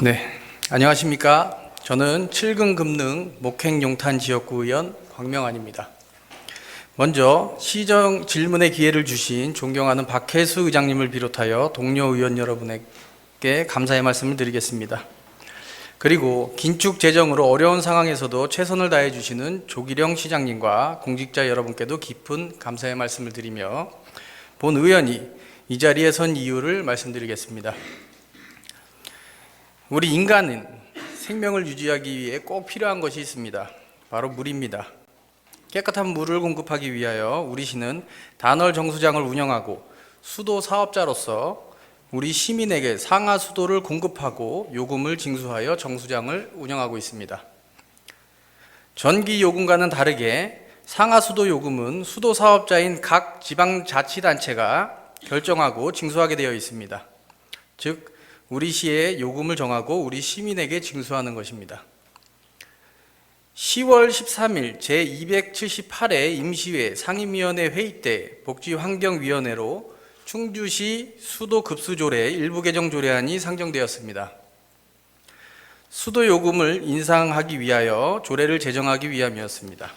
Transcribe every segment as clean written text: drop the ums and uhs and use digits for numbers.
네, 안녕하십니까. 저는 7금 금능 목행용탄 지역구 의원 광명안입니다. 먼저 시정 질문의 기회를 주신 존경하는 박혜수 의장님을 비롯하여 동료 의원 여러분에게 감사의 말씀을 드리겠습니다. 그리고 긴축 재정으로 어려운 상황에서도 최선을 다해 주시는 조기령 시장님과 공직자 여러분께도 깊은 감사의 말씀을 드리며 본 의원이 이 자리에 선 이유를 말씀드리겠습니다. 우리 인간은 생명을 유지하기 위해 꼭 필요한 것이 있습니다. 바로 물입니다. 깨끗한 물을 공급하기 위하여 우리 시는 단월 정수장을 운영하고 수도 사업자로서 우리 시민에게 상하 수도를 공급하고 요금을 징수하여 정수장을 운영하고 있습니다. 전기 요금과는 다르게 상하 수도 요금은 수도 사업자인 각 지방자치단체가 결정하고 징수하게 되어 있습니다. 즉 우리 시의 요금을 정하고 우리 시민에게 징수하는 것입니다. 10월 13일 제278회 임시회 상임위원회 회의 때 복지환경위원회로 충주시 수도급수조례 일부 개정 조례안이 상정되었습니다. 수도요금을 인상하기 위하여 조례를 제정하기 위함이었습니다.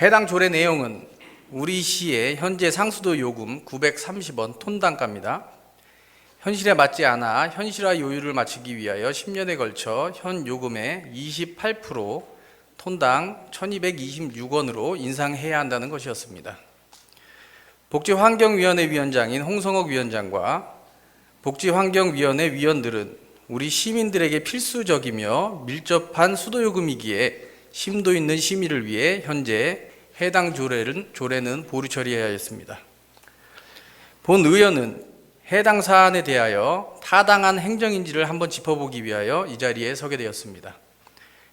해당 조례 내용은 우리 시의 현재 상수도 요금 930원 톤단가입니다. 현실에 맞지 않아 현실화 요율을 맞추기 위하여 10년에 걸쳐 현 요금의 28% 톤당 1226원으로 인상해야 한다는 것이었습니다. 복지환경위원회 위원장인 홍성옥 위원장과 복지환경위원회 위원들은 우리 시민들에게 필수적이며 밀접한 수도요금이기에 심도 있는 심의를 위해 현재 해당 조례는 보류 처리해야 했습니다. 본 의원은 해당 사안에 대하여 타당한 행정인지를 한번 짚어보기 위하여 이 자리에 서게 되었습니다.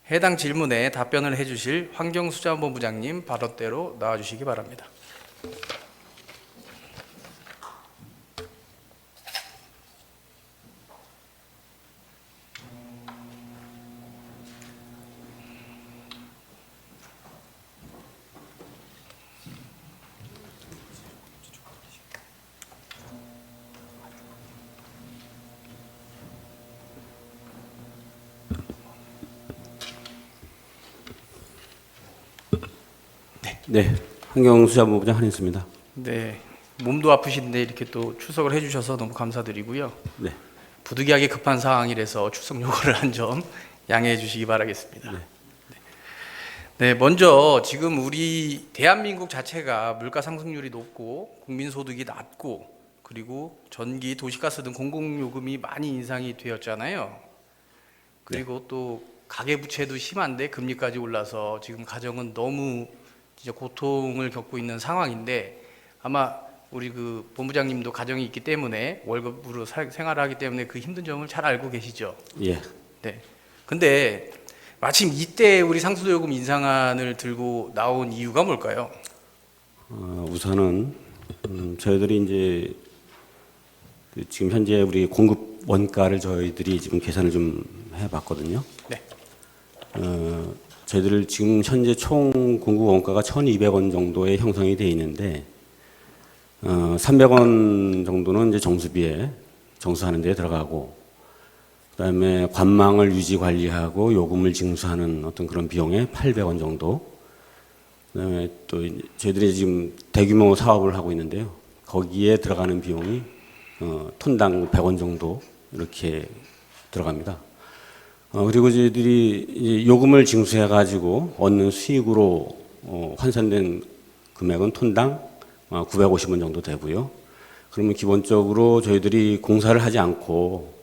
해당 질문에 답변을 해주실 환경수자본부장님 발언대로 나와주시기 바랍니다. 네, 환경수자본부장 한인수입니다. 네, 몸도 아프신데 이렇게 또 출석을 해주셔서 너무 감사드리고요. 네. 부득이하게 급한 상황이라서 출석 요구를 한 점 양해해 주시기 바라겠습니다. 네. 네, 먼저 지금 우리 대한민국 자체가 물가 상승률이 높고 국민소득이 낮고 그리고 전기, 도시가스 등 공공요금이 많이 인상이 되었잖아요. 그리고 또 가계부채도 심한데 금리까지 올라서 지금 가정은 너무 진짜 고통을 겪고 있는 상황인데 아마 우리 그 본부장님도 가정이 있기 때문에 월급으로 생활을 하기 때문에 그 힘든 점을 잘 알고 계시죠. 예. 네. 근데 마침 이때 우리 상수도요금 인상안을 들고 나온 이유가 뭘까요? 우선은 저희들이 이제 지금 현재 우리 공급 원가를 저희들이 지금 계산을 좀 해봤거든요. 네. 저희들 지금 현재 총 공급 원가가 1,200원 정도에 형성이 되어 있는데 300원 정도는 이제 정수비에 정수하는 데 들어가고 그다음에 관망을 유지 관리하고 요금을 징수하는 어떤 그런 비용에 800원 정도. 그다음에 또 저희들이 지금 대규모 사업을 하고 있는데요. 거기에 들어가는 비용이 톤당 100원 정도 이렇게 들어갑니다. 그리고 저희들이 이제 요금을 징수해 가지고 얻는 수익으로 환산된 금액은 톤당 950원 정도 되고요. 그러면 기본적으로 저희들이 공사를 하지 않고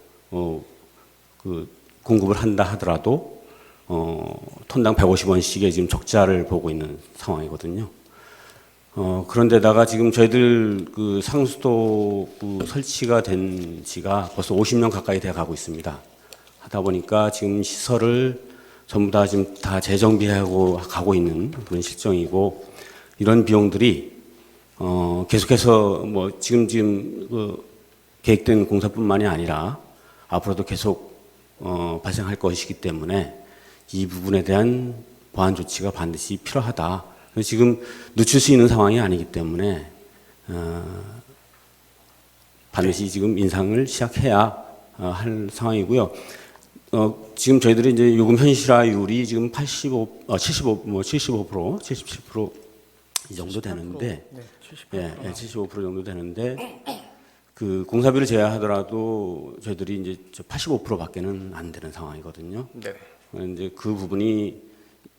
그 공급을 한다 하더라도 톤당 150원씩의 지금 적자를 보고 있는 상황이거든요. 그런데다가 지금 저희들 그 상수도 설치가 된 지가 벌써 50년 가까이 돼 가고 있습니다. 하다 보니까 지금 시설을 전부 다 지금 다 재정비하고 가고 있는 그런 실정이고 이런 비용들이 계속해서 뭐 지금 그 계획된 공사뿐만이 아니라 앞으로도 계속 발생할 것이기 때문에 이 부분에 대한 보완 조치가 반드시 필요하다. 지금 늦출 수 있는 상황이 아니기 때문에 반드시 지금 인상을 시작해야 할 상황이고요. 지금 저희들이 이제 요금 현실화율이 지금 77%이 정도 되는데, 네, 75% 75% 정도 되는데, 그 공사비를 제외하더라도 저희들이 이제 85%밖에는 안 되는 상황이거든요. 네. 이제 그 부분이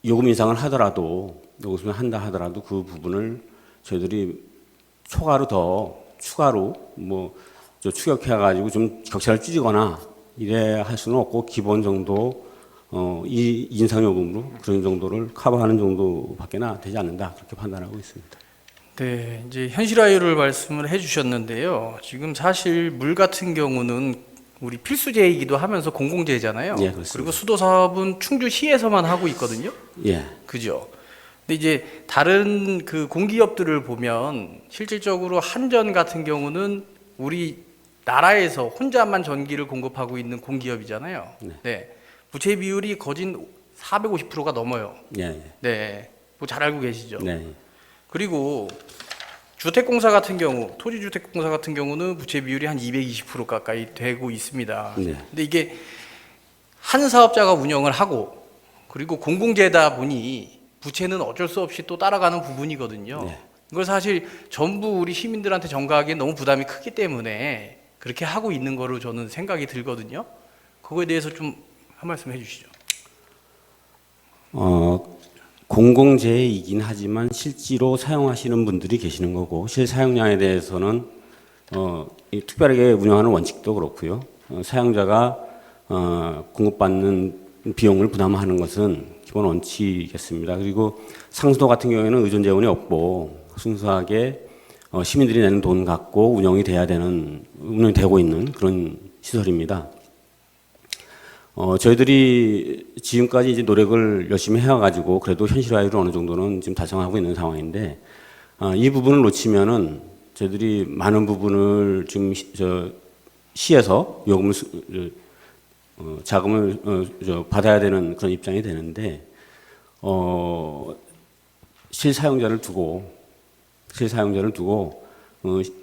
요금 인상을 하더라도 요금을 한다 하더라도 그 부분을 저희들이 추가로 추격해 가지고 좀 격차를 줄이거나 이래 할 수는 없고 기본 정도 이 인상 요금으로 그런 정도를 커버하는 정도밖에 되지 않는다 그렇게 판단하고 있습니다. 네, 이제 현실화율을 말씀을 해주셨는데요. 지금 사실 물 같은 경우는 우리 필수제이기도 하면서 공공재잖아요. 예, 그렇습니다. 그리고 수도 사업은 충주시에서만 하고 있거든요. 예, 그죠? 근데 이제 다른 그 공기업들을 보면 실질적으로 한전 같은 경우는 우리 나라에서 혼자만 전기를 공급하고 있는 공기업이잖아요. 네. 부채 비율이 거진 450%가 넘어요. 예, 네. 뭐 잘 알고 계시죠? 네, 그리고 주택공사 같은 경우, 토지주택공사 같은 경우는 부채 비율이 한 220% 가까이 되고 있습니다. 네. 근데 이게 한 사업자가 운영을 하고 그리고 공공재다 보니 부채는 어쩔 수 없이 또 따라가는 부분이거든요. 네. 이걸 사실 전부 우리 시민들한테 전가하기엔 너무 부담이 크기 때문에 그렇게 하고 있는 거로 저는 생각이 들거든요. 그거에 대해서 좀 한 말씀 해주시죠. 공공재이긴 하지만 실제로 사용하시는 분들이 계시는 거고 실사용량에 대해서는 특별하게 운영하는 원칙도 그렇고요. 사용자가 공급받는 비용을 부담하는 것은 기본 원칙이겠습니다. 그리고 상수도 같은 경우에는 의존 재원이 없고 순수하게 시민들이 내는 돈 갖고 운영이 되고 있는 그런 시설입니다. 저희들이 지금까지 이제 노력을 열심히 해와가지고 그래도 현실화율을 어느 정도는 지금 달성하고 있는 상황인데 이 부분을 놓치면은 저희들이 많은 부분을 지금 시에서 요금을 자금을 받아야 되는 그런 입장이 되는데 실사용자를 두고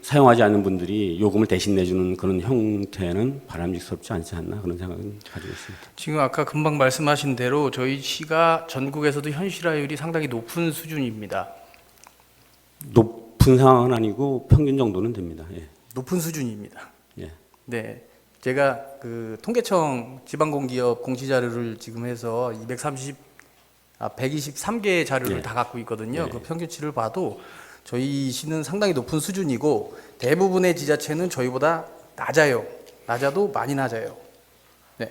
사용하지 않는 분들이 요금을 대신 내주는 그런 형태는 바람직스럽지 않지 않나 그런 생각은 가지고 있습니다. 지금 아까 금방 말씀하신 대로 저희 시가 전국에서도 현실화율이 상당히 높은 수준입니다. 높은 상황은 아니고 평균 정도는 됩니다. 예. 높은 수준입니다. 예. 네, 제가 그 통계청 지방공기업 공시자료를 지금 해서 123개의 자료를 예. 다 갖고 있거든요. 예. 그 평균치를 봐도 저희 시는 상당히 높은 수준이고 대부분의 지자체는 저희보다 낮아도 많이 낮아요. 네.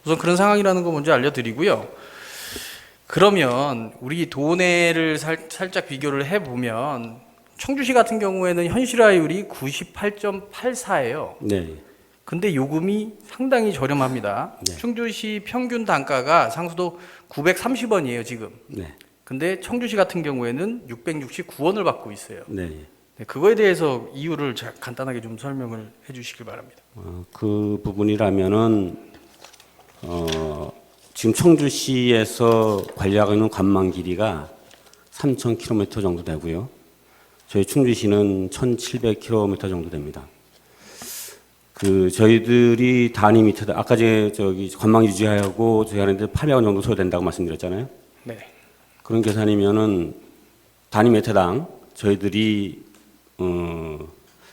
우선 그런 상황이라는 거 먼저 알려드리고요. 그러면 우리 도내를 살짝 비교를 해보면 청주시 같은 경우에는 현실화율이 98.84예요. 네. 근데 요금이 상당히 저렴합니다. 네. 충주시 평균 단가가 상수도 930원이에요, 지금. 네. 근데 청주시 같은 경우에는 669원을 받고 있어요. 네. 네, 그거에 대해서 이유를 간단하게 좀 설명을 해 주시길 바랍니다. 그 부분이라면은 지금 청주시에서 관리하고 있는 관망 길이가 3,000km 정도 되고요. 저희 충주시는 1,700km 정도 됩니다. 저희들이 단위 미터 아까 저기 관망 유지하고 저희 하는데 800원 정도 소요된다고 말씀드렸잖아요. 네. 그런 계산이면은 단위 미터당 저희들이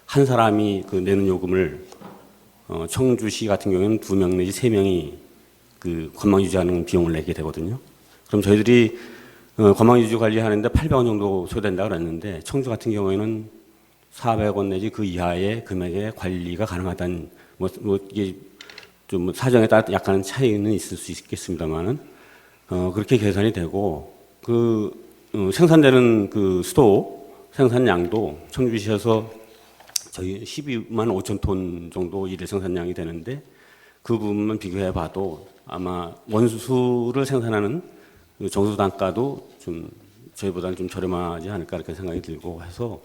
한 사람이 그 내는 요금을 청주시 같은 경우에는 2명 내지 3명이 그 관망 유지하는 비용을 내게 되거든요. 그럼 저희들이 관망 유지 관리하는데 800원 정도 소요된다고 그랬는데 청주 같은 경우에는 400원 내지 그 이하의 금액의 관리가 가능하다는 이게 좀 사정에 따라 약간은 차이는 있을 수 있겠습니다만은 그렇게 계산이 되고 생산되는 그 수도 생산량도 청주시에서 저희 12만 5천 톤 정도 일일 생산량이 되는데 그 부분만 비교해 봐도 아마 원수를 생산하는 그 정수 단가도 좀 저희보다는 좀 저렴하지 않을까 이렇게 생각이 들고 해서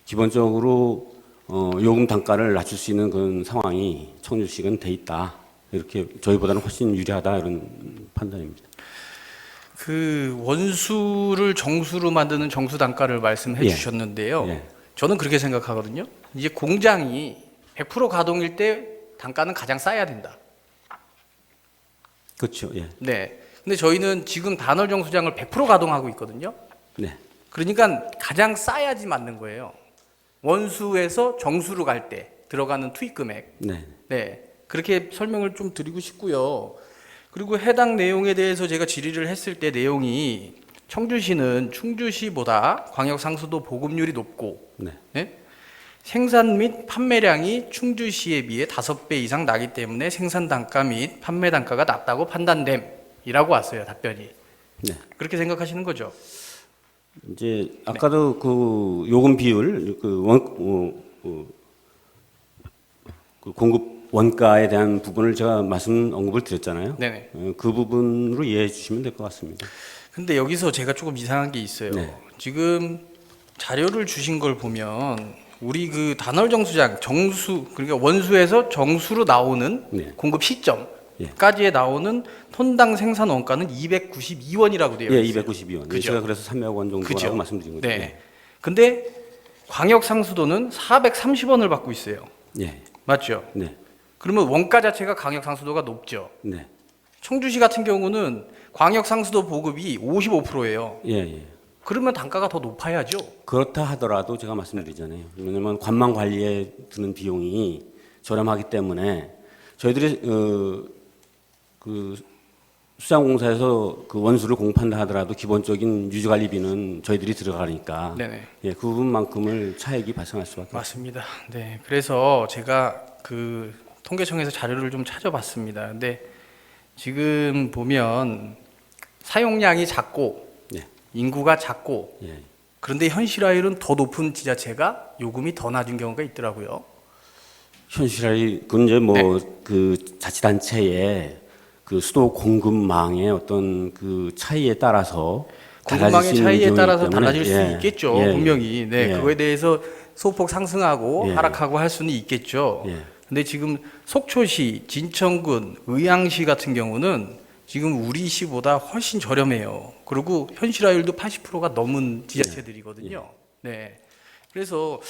기본적으로 요금 단가를 낮출 수 있는 그런 상황이 청주시는 돼 있다. 이렇게 저희보다는 훨씬 유리하다 이런 판단입니다. 그 원수를 정수로 만드는 정수 단가를 말씀해 예. 주셨는데요. 예. 저는 그렇게 생각하거든요. 이제 공장이 100% 가동일 때 단가는 가장 싸야 된다. 그렇죠. 예. 네. 근데 저희는 지금 단월 정수장을 100% 가동하고 있거든요. 네. 그러니까 가장 싸야지 맞는 거예요. 원수에서 정수로 갈 때 들어가는 투입 금액. 네. 네. 그렇게 설명을 좀 드리고 싶고요. 그리고 해당 내용에 대해서 제가 질의를 했을 때 내용이 청주시는 충주시보다 광역 상수도 보급률이 높고 네. 네? 생산 및 판매량이 충주시에 비해 5배 이상 나기 때문에 생산 단가 및 판매 단가가 낮다고 판단됨이라고 왔어요, 답변이. 네. 그렇게 생각하시는 거죠? 이제 아까도 그 요금 비율 그 공급 원가에 대한 부분을 제가 언급을 드렸잖아요. 네네. 그 부분으로 이해해 주시면 될 것 같습니다. 근데 여기서 제가 조금 이상한 게 있어요. 네. 지금 자료를 주신 걸 보면 우리 그 단월 정수장 정수 그러니까 원수에서 정수로 나오는 네. 공급 시점까지에 나오는 톤당 생산 원가는 292원이라고 되어 예, 있어요. 292원. 그죠? 제가 그래서 300원 정도라고 그죠? 말씀드린 거죠. 네. 근데 광역 상수도는 430원을 받고 있어요. 예. 맞죠? 네. 그러면 원가 자체가 광역 상수도가 높죠. 네. 청주시 같은 경우는 광역 상수도 보급이 55%예요. 예, 예. 그러면 단가가 더 높아야죠. 그렇다 하더라도 제가 말씀드리잖아요. 왜냐면 관망 관리에 드는 비용이 저렴하기 때문에 저희들이 그 수장공사에서 그 원수를 공급한다 하더라도 기본적인 유지관리비는 저희들이 들어가니까 네네. 예, 그 부분만큼을 차익이 발생할 수밖에 없습니다. 맞습니다. 네. 그래서 제가 그 통계청에서 자료를 좀 찾아봤습니다. 근데 지금 보면 사용량이 작고 네. 인구가 작고 예. 그런데 현실화율은 더 높은 지자체가 요금이 더 낮은 경우가 있더라고요. 현실이 그 이제 뭐 그 자치단체의 그 수도 공급망의 어떤 그 차이에 따라서 공급망의 차이에 따라서 달라질 수 예. 있겠죠. 예. 분명히. 네. 예. 그거에 대해서 소폭 상승하고 예. 하락하고 할 수는 있겠죠. 예. 근데 지금 속초시, 진천군, 의왕시 같은 경우는 지금 우리 시보다 훨씬 저렴해요. 그리고 현실화율도 80%가 넘은 지자체들이거든요. 네. 그래서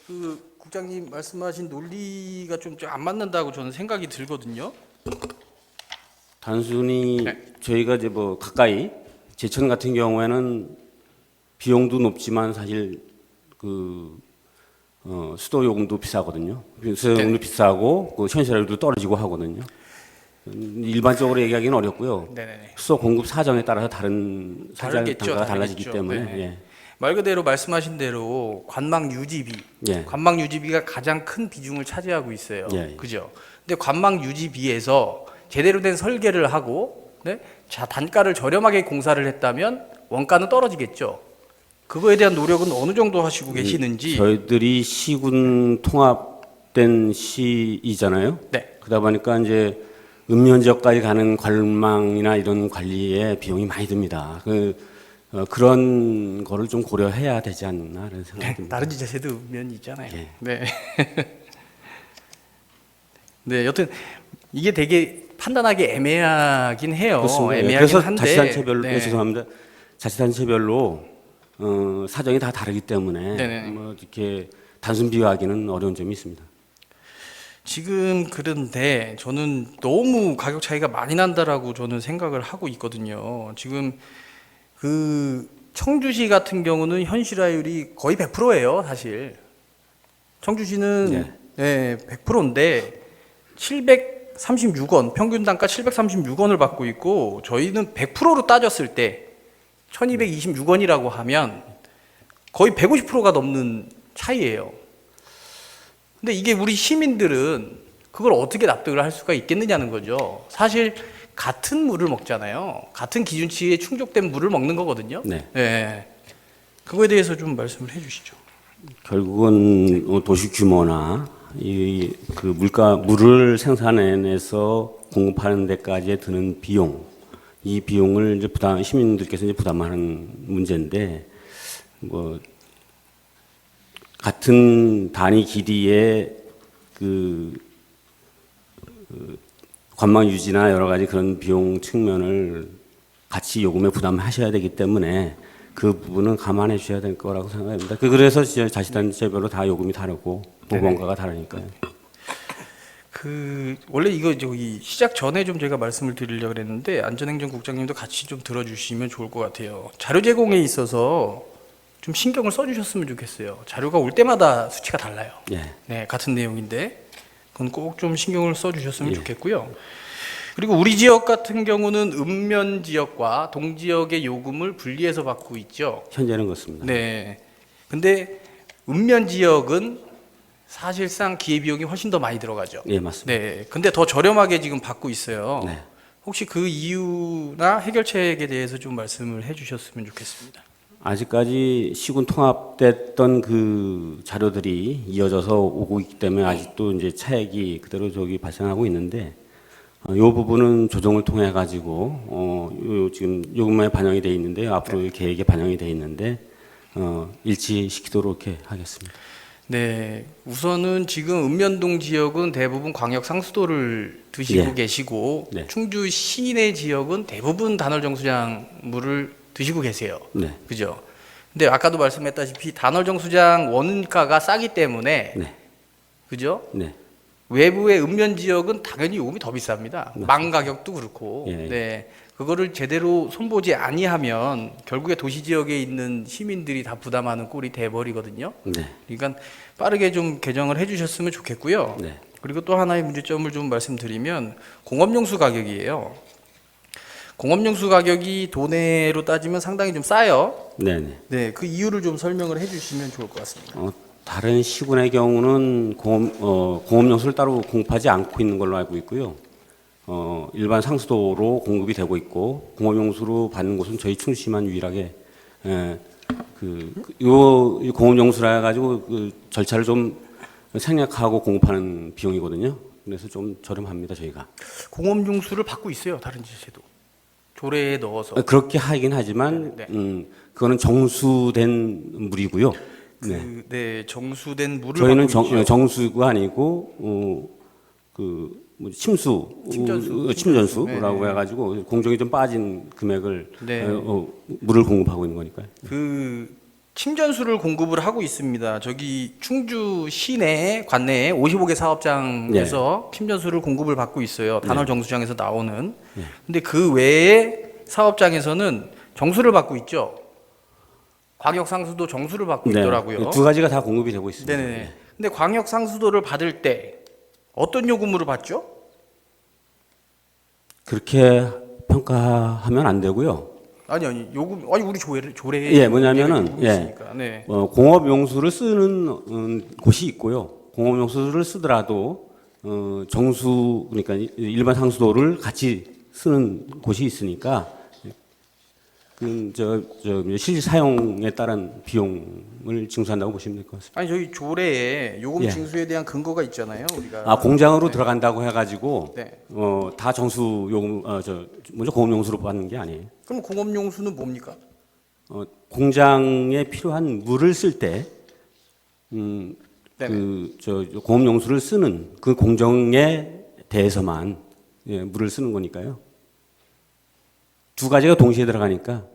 그 국장님 말씀하신 논리가 좀 안 맞는다고 저는 생각이 들거든요. 단순히 네. 저희가 이제 뭐 가까이 제천 같은 경우에는 비용도 높지만 사실 그 수도 요금도 비싸거든요. 수도 요금도 네. 비싸고 그 현실화율도 떨어지고 하거든요. 일반적으로 얘기하기는 어렵고요. 네네네. 수도 공급 사정에 따라서 다른 사장 다르겠죠, 단가가 달라지기 다르겠죠. 때문에 네. 예. 말 그대로 말씀하신 대로 관망 유지비, 예. 관망 유지비가 가장 큰 비중을 차지하고 있어요. 예, 예. 그죠? 근데 관망 유지비에서 제대로 된 설계를 하고, 네? 자, 단가를 저렴하게 공사를 했다면 원가는 떨어지겠죠. 그거에 대한 노력은 어느 정도 하시고 계시는지. 저희들이 시군 통합된 시이잖아요. 네. 그러다 보니까 이제 읍면 지역까지 가는 관망이나 이런 관리에 비용이 많이 듭니다. 그런 거를 좀 고려해야 되지 않나 이런 생각이 듭니다. 다른 지자체도 면이 있잖아요. 예. 네. 네, 여튼 이게 되게 판단하기 애매하긴 해요. 그렇습니다. 애매하긴 그래서 한데. 자치단체별로 네. 죄송합니다. 자치단체별로 사정이 다 다르기 때문에 네네. 뭐 이렇게 단순 비교하기는 어려운 점이 있습니다. 지금 그런데 저는 너무 가격 차이가 많이 난다라고 저는 생각을 하고 있거든요. 지금 그 청주시 같은 경우는 현실화율이 거의 100%예요, 사실. 청주시는 네, 100%인데 736원, 평균 단가 736원을 받고 있고 저희는 100%로 따졌을 때 1226원이라고 하면 거의 150%가 넘는 차이예요. 근데 이게 우리 시민들은 그걸 어떻게 납득을 할 수가 있겠느냐는 거죠. 사실 같은 물을 먹잖아요. 같은 기준치에 충족된 물을 먹는 거거든요. 네. 네. 그거에 대해서 좀 말씀을 해주시죠. 결국은 도시 규모나 그 물을 생산해내서 공급하는 데까지 드는 비용, 이 비용을 이제 시민들께서 이제 부담하는 문제인데, 뭐 같은 단위 길이의 그 관망 유지나 여러 가지 그런 비용 측면을 같이 요금에 부담하셔야 되기 때문에 그 부분은 감안해 주셔야 될 거라고 생각합니다. 그래서 자치단체별로 다 요금이 다르고 보건가가 다르니까요. 원래 이거 저기 시작 전에 좀 제가 말씀을 드리려고 그랬는데 안전행정국장님도 같이 좀 들어주시면 좋을 것 같아요. 자료 제공에 있어서 좀 신경을 써주셨으면 좋겠어요. 자료가 올 때마다 수치가 달라요. 예. 네, 같은 내용인데 그건 꼭 좀 신경을 써주셨으면 예. 좋겠고요. 그리고 우리 지역 같은 경우는 읍면 지역과 동지역의 요금을 분리해서 받고 있죠. 현재는 그렇습니다. 네. 근데 읍면 지역은 사실상 기회비용이 훨씬 더 많이 들어가죠. 예, 맞습니다. 네. 근데 더 저렴하게 지금 받고 있어요. 네. 혹시 그 이유나 해결책에 대해서 좀 말씀을 해주셨으면 좋겠습니다. 아직까지 시군 통합됐던 그 자료들이 이어져서 오고 있기 때문에 아직도 이제 차액이 그대로 저기 발생하고 있는데 이 부분은 조정을 통해 가지고 지금 요금에 반영이 돼 있는데요. 앞으로 계획에 반영이 돼 있는데 일치시키도록 이렇게 하겠습니다. 네, 우선은 지금 읍면동 지역은 대부분 광역 상수도를 드시고 예. 계시고 네. 충주 시내 지역은 대부분 단월 정수장 물을 드시고 계세요. 네. 그죠? 근데 아까도 말씀했다시피 단월 정수장 원가가 싸기 때문에 네. 그죠? 네. 외부의 읍면 지역은 당연히 요금이 더 비쌉니다. 망 가격도 그렇고. 예. 네. 그거를 제대로 손보지 아니하면 결국에 도시 지역에 있는 시민들이 다 부담하는 꼴이 돼 버리거든요. 네. 그러니까 빠르게 좀 개정을 해 주셨으면 좋겠고요. 네. 그리고 또 하나의 문제점을 좀 말씀드리면 공업용수 가격이에요. 공업용수 가격이 도내로 따지면 상당히 좀 싸요. 네. 네. 네, 그 이유를 좀 설명을 해 주시면 좋을 것 같습니다. 다른 시군의 경우는 공업용수를 따로 공급하지 않고 있는 걸로 알고 있고요. 일반 상수도로 공급이 되고 있고 공업용수로 받는 곳은 저희 충주시만 유일하게 이 공업용수라 가지고 그 절차를 좀 생략하고 공급하는 비용이거든요. 그래서 좀 저렴합니다 저희가. 공업용수를 받고 있어요, 다른 지체도. 조례에 넣어서. 그렇게 하긴 하지만 네. 그거는 정수된 물이고요. 네. 네, 정수된 물을 저희는 받고 있죠. 정수가 아니고 침전수라고 네. 해가지고 공정이 좀 빠진 금액을 네. 물을 공급하고 있는 거니까요. 그 침전수를 공급을 하고 있습니다. 저기 충주 시내 관내에 55개 사업장에서 침전수를 공급을 받고 있어요. 단월 정수장에서 나오는. 근데 그 외에 사업장에서는 정수를 받고 있죠. 광역 상수도 정수를 받고 있더라고요. 두 가지가 다 공급이 되고 있습니다. 네네. 근데 광역 상수도를 받을 때 어떤 요금으로 받죠? 그렇게 평가하면 안 되고요. 아니 요금 우리 조례에 예, 뭐냐면은 요금이 있으니까. 네. 공업 용수를 쓰는 곳이 있고요. 공업 용수를 쓰더라도 정수 그러니까 일반 상수도를 같이 쓰는 곳이 있으니까 실질 사용에 따른 비용을 징수한다고 보시면 될 것 같습니다. 아니 저희 조례에 요금 예. 징수에 대한 근거가 있잖아요. 우리가. 공장으로 들어간다고 해가지고 네. 다 정수 요금 먼저 공업 용수로 받는 게 아니에요. 그럼 공업용수는 뭡니까? 공장에 필요한 물을 쓸 때 공업 용수를 쓰는 그 공정에 대해서만 물을 쓰는 거니까요. 두 가지가 동시에 들어가니까.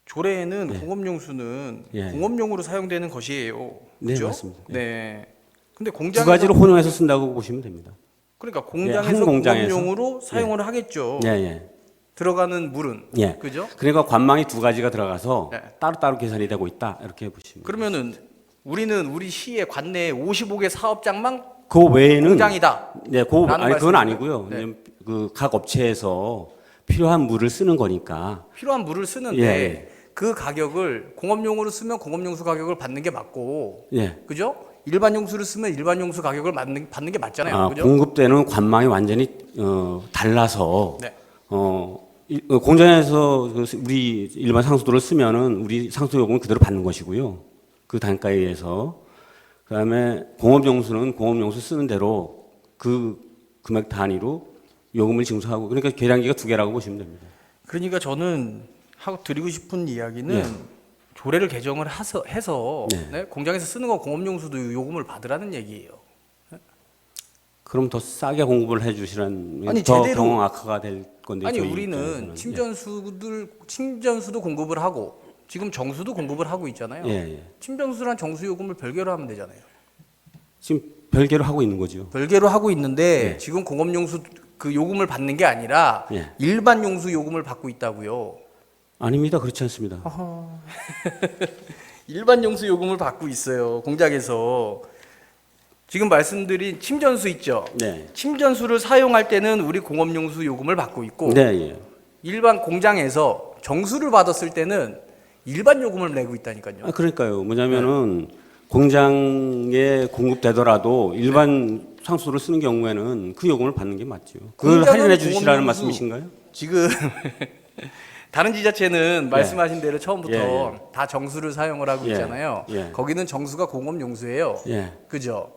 조례에는 공업용수는 공업용으로 사용되는 것이에요. 네, 그죠? 맞습니다. 네. 근데 두 공장에서 가지를 혼용해서 쓴다고 보시면 됩니다. 그러니까 한 공장에서 공장에서. 공업용으로 사용을 하겠죠. 예. 들어가는 물은. 예. 그죠? 그러니까 관망이 두 가지가 들어가서 네. 따로따로 계산이 되고 있다. 이렇게 보시면. 그러면은 우리 시의 관내에 55개 사업장만 그 외에는 공장이다. 네, 라는 그건 말씀이고요. 아니고요. 네. 그 각 업체에서 필요한 물을 쓰는 거니까. 필요한 물을 쓰는데 예. 그 가격을 공업용으로 쓰면 공업용수 가격을 받는 게 맞고, 예. 그죠? 일반 용수를 쓰면 일반 용수 가격을 받는 게 맞잖아요. 그죠? 공급되는 관망이 완전히 달라서 네. 공장에서 우리 일반 상수도를 쓰면은 우리 상수도 요금을 그대로 받는 것이고요. 그 단가에 의해서. 그다음에 공업용수는 공업용수 쓰는 대로 그 금액 단위로 요금을 징수하고 그러니까 계량기가 두 개라고 보시면 됩니다. 그러니까 저는 하고 드리고 싶은 이야기는 조례를 개정을 해서 네? 공장에서 쓰는 거 공업용수도 요금을 받으라는 얘기예요. 그럼 더 싸게 공급을 해주시라는 아니, 더 제대로- 경영 악화가 될 건데 아니 저희 우리는 입장에서는. 침전수도 공급을 하고 지금 정수도 공급을 하고 있잖아요. 예. 침전수랑 정수 요금을 별개로 하면 되잖아요. 지금 별개로 하고 있는 거죠. 별개로 하고 있는데 예. 지금 공업용수 그 요금을 받는 게 아니라 예. 일반 용수 요금을 받고 있다고요. 아닙니다. 그렇지 않습니다. 일반 용수 요금을 받고 있어요. 공장에서. 지금 말씀드린 침전수 있죠. 네. 침전수를 사용할 때는 우리 공업용수 요금을 받고 있고 네, 예. 일반 공장에서 정수를 받았을 때는 일반 요금을 내고 있다니까요. 아, 그러니까요. 뭐냐면은 공장에 공급되더라도 일반 상수를 쓰는 경우에는 그 요금을 받는 게 맞죠. 그걸 공장은 할인해 주시라는 공업용수- 말씀이신가요? 지금 다른 지자체는 말씀하신 대로 처음부터 예, 다 정수를 사용을 하고 예, 있잖아요. 예. 거기는 정수가 공업용수예요. 예. 그죠?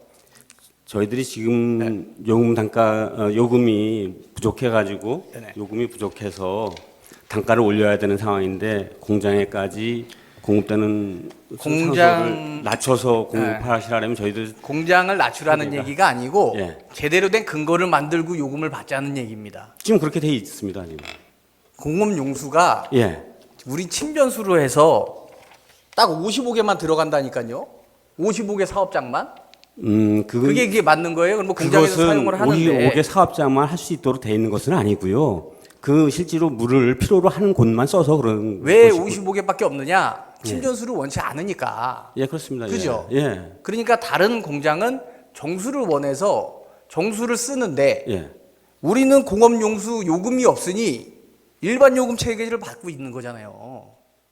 저희들이 지금 요금 단가 요금이 부족해 가지고 네네. 요금이 부족해서 단가를 올려야 되는 상황인데 공장에까지 공급되는 공장- 상수를 낮춰서 공급하시라면 저희들 공장을 낮추라는 그러니까. 얘기가 아니고 예. 제대로 된 근거를 만들고 요금을 받자는 얘기입니다. 지금 그렇게 돼 있습니다. 지금. 공업용수가 예. 우리 침전수로 해서 딱 55개만 들어간다니까요. 55개 사업장만? 그게 맞는 거예요? 그럼 뭐 공장에서 그것은 사용을 하는데 55개 사업장만 할 수 있도록 돼 있는 것은 아니고요. 그 실제로 물을 필요로 하는 곳만 써서 그런 왜 것이고. 55개밖에 없느냐? 침전수를 원치 않으니까. 예, 그렇습니다. 그죠? 예. 그러니까 다른 공장은 정수를 원해서 정수를 쓰는데 예. 우리는 공업용수 요금이 없으니 일반 요금 체계를 받고 있는 거잖아요.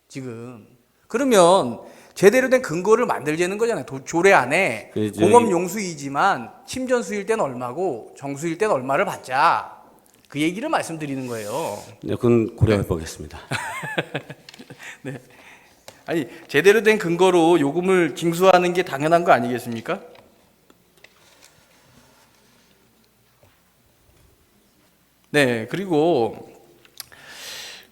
지금. 그러면 제대로 된 근거를 만들자는 거잖아요. 조례 안에 그 저기- 공업용수이지만 침전수일 땐 얼마고 정수일 땐 얼마를 받자. 그 얘기를 말씀드리는 거예요. 네, 그건 고려해 보겠습니다. 아니 제대로 된 근거로 요금을 징수하는 게 당연한 거 아니겠습니까? 네, 그리고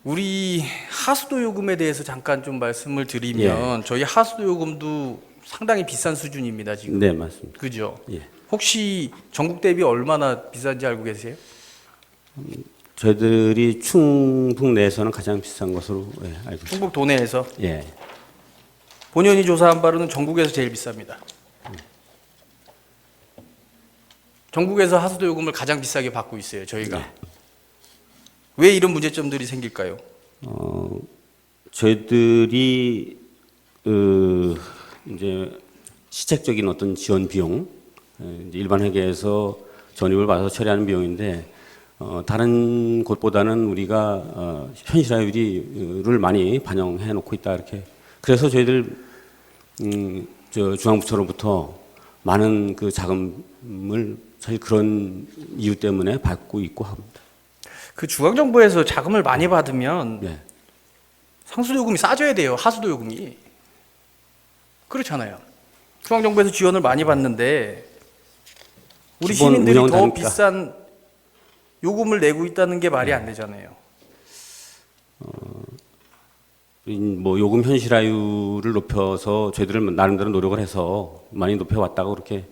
우리 하수도 요금에 대해서 잠깐 좀 말씀을 드리면 저희 하수도 요금도 상당히 비싼 수준입니다, 지금. 네, 맞습니다. 그죠? 예. 혹시 전국 대비 얼마나 비싼지 알고 계세요? 저희들이 충북 내에서는 가장 비싼 것으로 알고 있습니다. 충북 도내에서 예. 본연이 조사한 바로는 전국에서 제일 비쌉니다. 전국에서 하수도 요금을 가장 비싸게 받고 있어요, 저희가. 네. 왜 이런 문제점들이 생길까요? 저희들이 이제 시책적인 어떤 지원 비용, 이제 일반 회계에서 전입을 받아서 처리하는 비용인데 다른 곳보다는 우리가 현실화율을 많이 반영해 놓고 있다 이렇게. 그래서 저희들 저 중앙부처로부터 많은 그 자금을 사실 그런 이유 때문에 받고 있고 합니다. 그 중앙정부에서 자금을 많이 받으면 네. 상수도 요금이 싸져야 돼요. 하수도 요금이. 그렇잖아요. 중앙정부에서 지원을 많이 받는데 우리 기본 시민들이 운영 더 단가. 비싼 요금을 내고 있다는 게 말이 안 되잖아요. 뭐 요금 현실화율을 높여서 저희들은 나름대로 노력을 해서 많이 높여왔다고 그렇게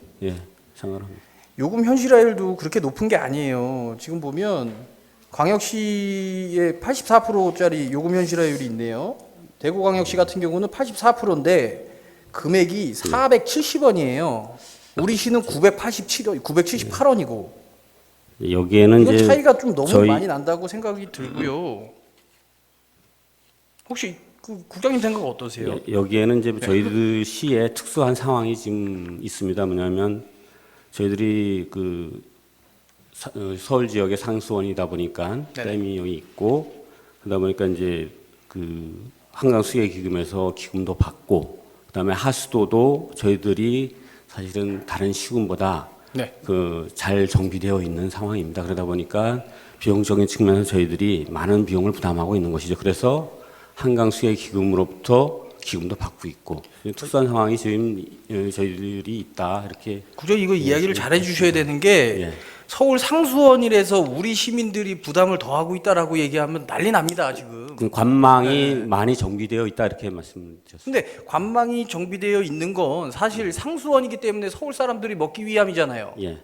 생각을 합니다. 요금 현실화율도 그렇게 높은 게 아니에요. 지금 보면 광역시에 84%짜리 요금 현실화율이 있네요. 대구광역시 같은 경우는 84%인데 금액이 470원이에요. 우리 시는 987원, 978원이고 여기에는 이건 이제 차이가 좀 너무 저희- 많이 난다고 생각이 들고요. 혹시 그 국장님 생각 어떠세요? 여기에는 이제 저희들 시에 특수한 상황이 지금 있습니다. 뭐냐면 저희들이 그 서울 지역의 상수원이다 보니까 네네. 댐이 여기 있고 그러다 보니까 이제 그 한강 수계 기금에서 기금도 받고 그다음에 하수도도 저희들이 사실은 다른 시군보다 네. 그 잘 정비되어 있는 상황입니다. 그러다 보니까 비용적인 측면에서 저희들이 많은 비용을 부담하고 있는 것이죠. 그래서 한강 수계 기금으로부터 기금도 받고 있고 특수한 상황이 지금 저희들이 있다 이렇게. 국장님 이거 이야기를 잘해 주셔야 되는 게 예. 서울 상수원이라서 우리 시민들이 부담을 더하고 있다라고 얘기하면 난리 납니다 지금. 그 관망이 많이 정비되어 있다 이렇게 말씀드렸습니다. 근데 관망이 정비되어 있는 건 사실 상수원이기 때문에 서울 사람들이 먹기 위함이잖아요. 예.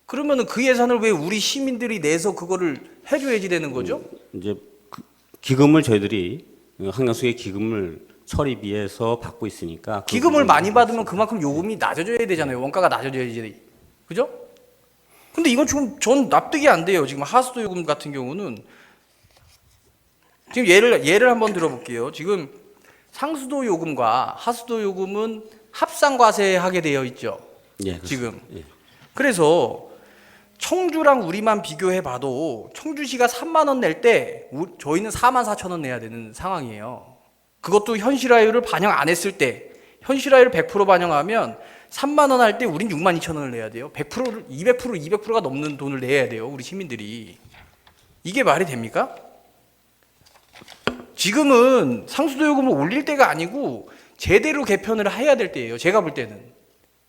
그러면은 그 예산을 왜 우리 시민들이 내서 그거를 해줘야지 되는 거죠? 이제 그 기금을 저희들이 한강 수계 기금을 처리비에서 받고 있으니까 그 기금을 부분이 많이 받으면 그만큼 요금이 낮아져야 되잖아요. 원가가 낮아져야지 그죠? 근데 이건 지금 전 납득이 안 돼요. 지금 하수도 요금 같은 경우는 지금 예를 한번 들어볼게요. 지금 상수도 요금과 하수도 요금은 합산 과세하게 되어 있죠. 예, 그렇습니다. 지금. 예. 그래서 청주랑 우리만 비교해 봐도 청주시가 3만 원 낼 때 저희는 4만 4천 원 내야 되는 상황이에요. 그것도 현실화율을 반영 안 했을 때 현실화율을 100% 반영하면 3만 원 할 때 우린 6만 2천 원을 내야 돼요. 100%를 200%가 넘는 돈을 내야 돼요. 우리 시민들이. 이게 말이 됩니까? 지금은 상수도 요금을 올릴 때가 아니고 제대로 개편을 해야 될 때예요. 제가 볼 때는.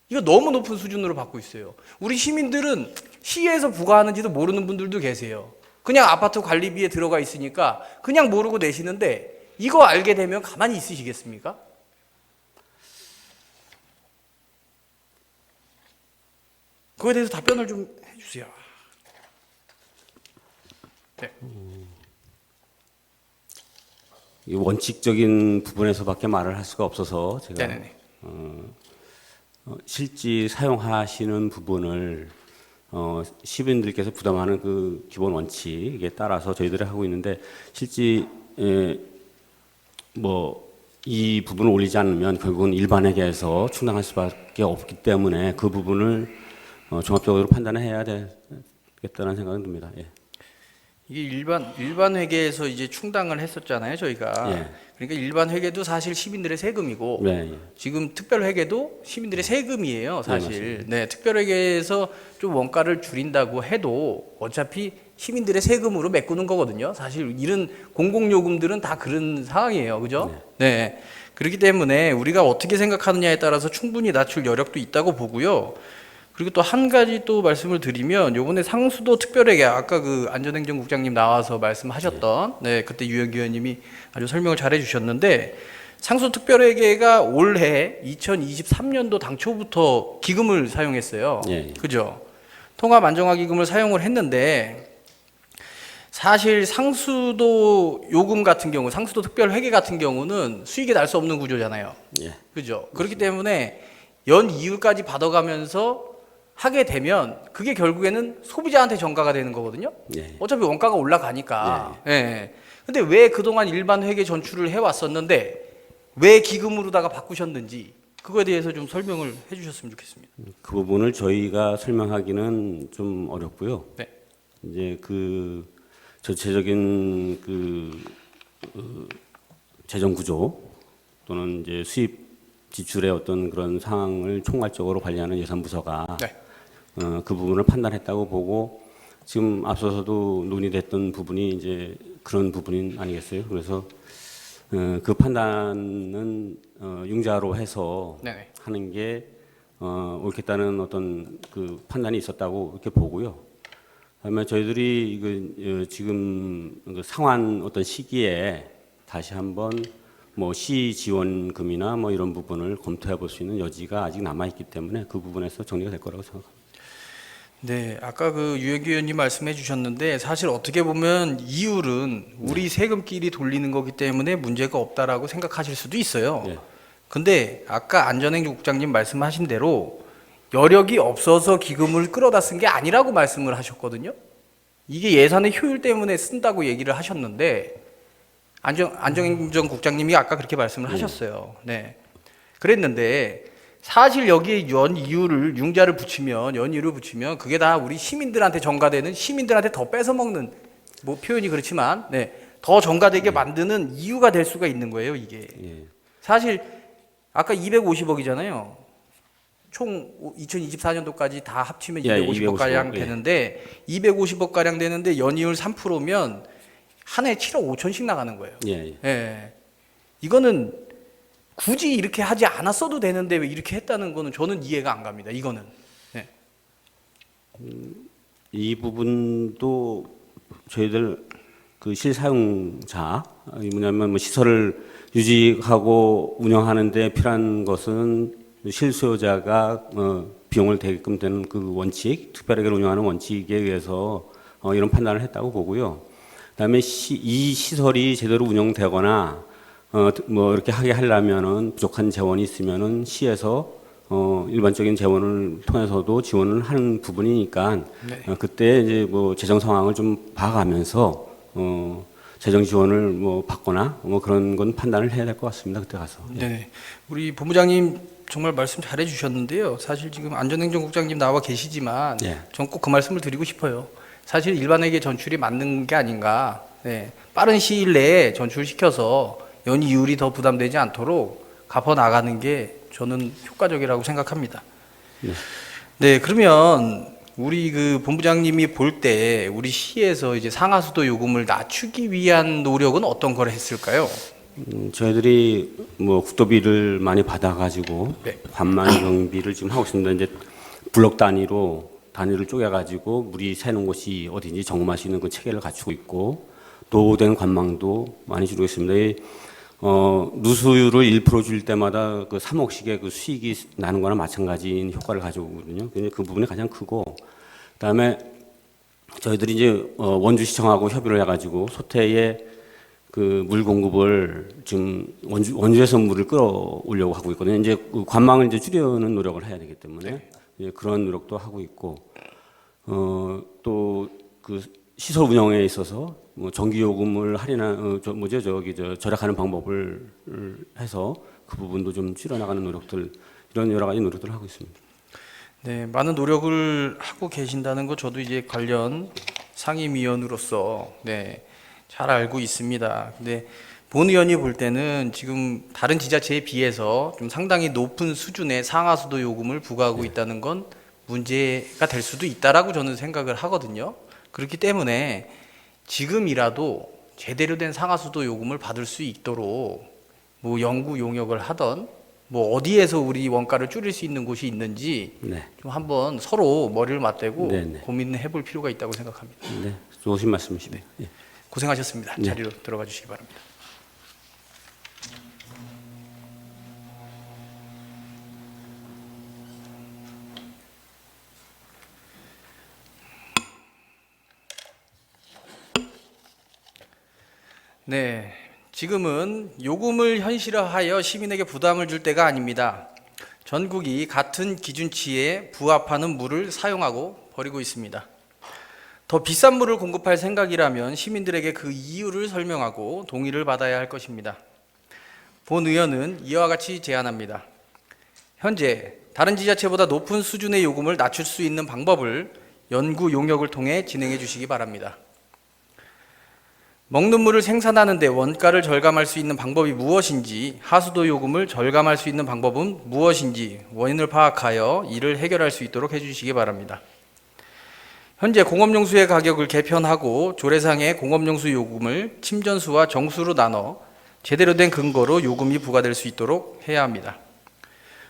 이거 너무 높은 수준으로 받고 있어요. 우리 시민들은 시에서 부과하는지도 모르는 분들도 계세요. 그냥 아파트 관리비에 들어가 있으니까 그냥 모르고 내시는데 이거 알게 되면 가만히 있으시겠습니까? 그거에 대해서 답변을 좀 해주세요. 네. 이 원칙적인 부분에서밖에 말을 할 수가 없어서 제가 네네네. 실제 사용하시는 부분을 시민들께서 부담하는 그 기본 원칙에 따라서 저희들이 하고 있는데 실제 뭐 이 부분을 올리지 않으면 결국은 일반회계에서 충당할 수밖에 없기 때문에 그 부분을 종합적으로 판단을 해야 되겠다는 생각은 듭니다. 예. 이게 일반 회계에서 이제 충당을 했었잖아요, 저희가. 예. 그러니까 일반 회계도 사실 시민들의 세금이고 네, 예. 지금 특별 회계도 시민들의 세금이에요, 사실. 네, 네, 특별 회계에서 좀 원가를 줄인다고 해도 어차피 시민들의 세금으로 메꾸는 거거든요. 사실 이런 공공요금들은 다 그런 상황이에요, 그죠? 네. 그렇기 때문에 우리가 어떻게 생각하느냐에 따라서 충분히 낮출 여력도 있다고 보고요. 그리고 또 한 가지 또 말씀을 드리면 요번에 상수도 특별회계 아까 그 안전행정국장님 나와서 말씀하셨던 네 그때 유영기 의원님이 아주 설명을 잘 해주셨는데 상수도 특별회계가 올해 2023년도 당초부터 기금을 사용했어요. 예. 그죠? 통합 안정화 기금을 사용을 했는데 사실 상수도 요금 같은 경우 상수도 특별회계 같은 경우는 수익이 날 수 없는 구조잖아요. 예. 그죠? 그렇기 때문에 연 이율까지 받아가면서 하게 되면 그게 결국에는 소비자한테 전가가 되는 거거든요. 예. 어차피 원가가 올라가니까. 예. 근데 왜 그동안 일반 회계 전출을 해왔었는데 왜 기금으로다가 바꾸셨는지 그거에 대해서 좀 설명을 해주셨으면 좋겠습니다. 그 부분을 저희가 설명하기는 좀 어렵고요. 네. 이제 그 전체적인 재정 구조 또는 이제 수입 지출의 어떤 그런 상황을 총괄적으로 관리하는 예산부서가 네. 그 부분을 판단했다고 보고 지금 앞서서도 논의됐던 부분이 이제 그런 부분이 아니겠어요? 그래서 그 판단은 융자로 해서 네네. 하는 게 옳겠다는 어떤 그 판단이 있었다고 이렇게 보고요. 그다음에 저희들이 지금 그 상환 어떤 시기에 다시 한번 뭐 시 지원금이나 뭐 이런 부분을 검토해 볼 수 있는 여지가 아직 남아 있기 때문에 그 부분에서 정리가 될 거라고 생각합니다. 네, 아까 그 유영기 의원님 말씀해 주셨는데 사실 어떻게 보면 이율은 우리 세금끼리 돌리는 거기 때문에 문제가 없다라고 생각하실 수도 있어요. 네. 근데 아까 안전행정국장님 말씀하신 대로 여력이 없어서 기금을 끌어다 쓴 게 아니라고 말씀을 하셨거든요. 이게 예산의 효율 때문에 쓴다고 얘기를 하셨는데 안전행정국장님이 아까 그렇게 말씀을 하셨어요. 네. 그랬는데 사실 여기에 연 이유를 융자를 붙이면 연이유를 붙이면 그게 다 우리 시민들한테 전가되는 시민들한테 더 뺏어 먹는 뭐 표현이 그렇지만 네. 더 전가되게 만드는 이유가 될 수가 있는 거예요, 이게. 예. 사실 아까 250억이잖아요. 총 2024년도까지 다 합치면 예, 250억 가량 250억, 예. 되는데 250억 가량 되는데 연이율 3%면 한 해 7억 5천씩 나가는 거예요. 예. 예. 이거는 굳이 이렇게 하지 않았어도 되는데 왜 이렇게 했다는 거는 저는 이해가 안 갑니다. 이거는. 네. 이 부분도 저희들 그 실사용자 뭐냐면 뭐 시설을 유지하고 운영하는데 필요한 것은 실수요자가 비용을 대게끔 되는 그 원칙, 특별하게 운영하는 원칙에 의해서 이런 판단을 했다고 보고요. 그다음에 이 시설이 제대로 운영되거나 뭐 이렇게 하게 하려면은 부족한 재원이 있으면은 시에서 일반적인 재원을 통해서도 지원을 하는 부분이니까 네. 그때 이제 뭐 재정 상황을 좀 봐가면서 재정 지원을 뭐 받거나 뭐 그런 건 판단을 해야 될 것 같습니다. 그때 가서. 네. 우리 본부장님 정말 말씀 잘해 주셨는데요. 사실 지금 안전행정국장님 나와 계시지만 예. 전 꼭 그 말씀을 드리고 싶어요. 사실 일반회계 전출이 맞는 게 아닌가. 네. 빠른 시일 내에 전출시켜서 연이 이율이 더 부담되지 않도록 갚아 나가는 게 저는 효과적이라고 생각합니다. 네. 네, 그러면 우리 그 본부장님이 볼 때 우리 시에서 이제 상하수도 요금을 낮추기 위한 노력은 어떤 걸 했을까요? 저희들이 뭐 국도비를 많이 받아가지고 네. 관망 경비를 지금 하고 있습니다. 이제 블록 단위를 쪼개가지고 물이 새는 곳이 어딘지 점검할 수 있는 그 체계를 갖추고 있고 노후된 관망도 많이 줄이고 있습니다. 누수율을 1% 줄 때마다 그 3억씩의 그 수익이 나는 거나 마찬가지인 효과를 가져오거든요. 그 부분이 가장 크고, 그다음에 저희들이 이제 원주시청하고 협의를 해가지고 소태에 그 물 공급을 지금 원주에서 물을 끌어오려고 하고 있거든요. 이제 그 관망을 이제 줄이는 노력을 해야 되기 때문에 예, 그런 노력도 하고 있고, 또 그 시설 운영에 있어서 뭐 전기 요금을 할인한 절약하는 방법을 해서 그 부분도 좀 줄여나가는 노력들, 이런 여러 가지 노력들을 하고 있습니다. 네, 많은 노력을 하고 계신다는 거 저도 이제 관련 상임위원으로서 잘 알고 있습니다. 근데 본 의원이 볼 때는 지금 다른 지자체에 비해서 좀 상당히 높은 수준의 상하수도 요금을 부과하고 있다는 건 문제가 될 수도 있다라고 저는 생각을 하거든요. 그렇기 때문에 지금이라도 제대로 된 상하수도 요금을 받을 수 있도록 뭐 연구 용역을 하던 뭐 어디에서 우리 원가를 줄일 수 있는 곳이 있는지 네. 좀 한번 서로 머리를 맞대고 네네. 고민해 볼 필요가 있다고 생각합니다. 네, 좋으신 말씀이십니다. 예. 고생하셨습니다. 네. 자리로 들어가 주시기 바랍니다. 네, 지금은 요금을 현실화하여 시민에게 부담을 줄 때가 아닙니다. 전국이 같은 기준치에 부합하는 물을 사용하고 버리고 있습니다. 더 비싼 물을 공급할 생각이라면 시민들에게 그 이유를 설명하고 동의를 받아야 할 것입니다. 본 의원은 이와 같이 제안합니다. 현재 다른 지자체보다 높은 수준의 요금을 낮출 수 있는 방법을 연구 용역을 통해 진행해 주시기 바랍니다. 먹는 물을 생산하는 데 원가를 절감할 수 있는 방법이 무엇인지, 하수도 요금을 절감할 수 있는 방법은 무엇인지 원인을 파악하여 이를 해결할 수 있도록 해주시기 바랍니다. 현재 공업용수의 가격을 개편하고 조례상의 공업용수 요금을 침전수와 정수로 나눠 제대로 된 근거로 요금이 부과될 수 있도록 해야 합니다.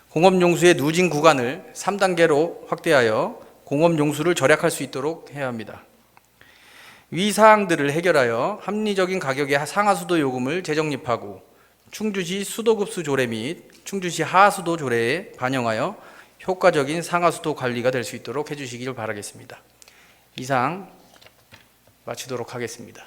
공업용수의 누진 구간을 3단계로 확대하여 공업용수를 절약할 수 있도록 해야 합니다. 위 사항들을 해결하여 합리적인 가격의 상하수도 요금을 재정립하고 충주시 수도급수 조례 및 충주시 하수도 조례에 반영하여 효과적인 상하수도 관리가 될 수 있도록 해주시길 바라겠습니다. 이상 마치도록 하겠습니다.